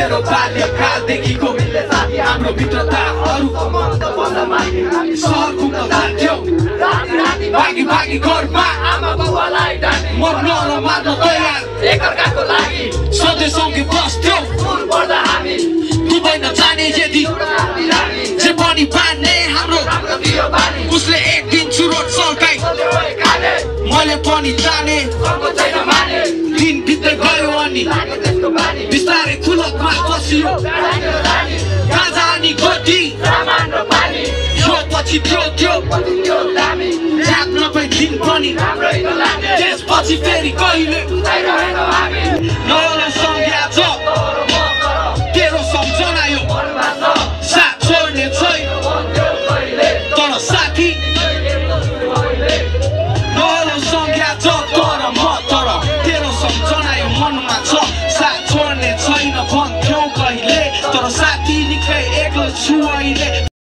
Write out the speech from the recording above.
मेरो बाल्यकालदेखिको हाम्रो मित्रता अरूको मन त बल्ल मागे सहर घुम्न जान्थ्यौ भागी भागी घरमा आमा बाबुलाई डाँटे मर्न र मार्न तयार एकअर्काको लागि सधैँ सँगै बस्थ्यौ स्कुल पढ्दा हामी दुबई नजाने यदि जे पनि बाँड्ने हाम्रो उसले एक दिन चुरोट सल्काई मैले पनि जाने दिन बित्दै गयो अनि बिस्तारै खुलकमा बसियो गाजा अनि गोटी यो पछि त्यो जाप नपाई दिन पनि त्यसपछि फेरि कहिले नयाँ संज्ञा छ तेरो सम्झना यो साथ छोड्ने छैन तर साथी नयाँ संज्ञा छ तर म तर तेरो सम्झना यो मनमा छ साथ छोड्ने छैन भन्थ्यौ कहिले तर साथी निकै एक्लो छु अहिले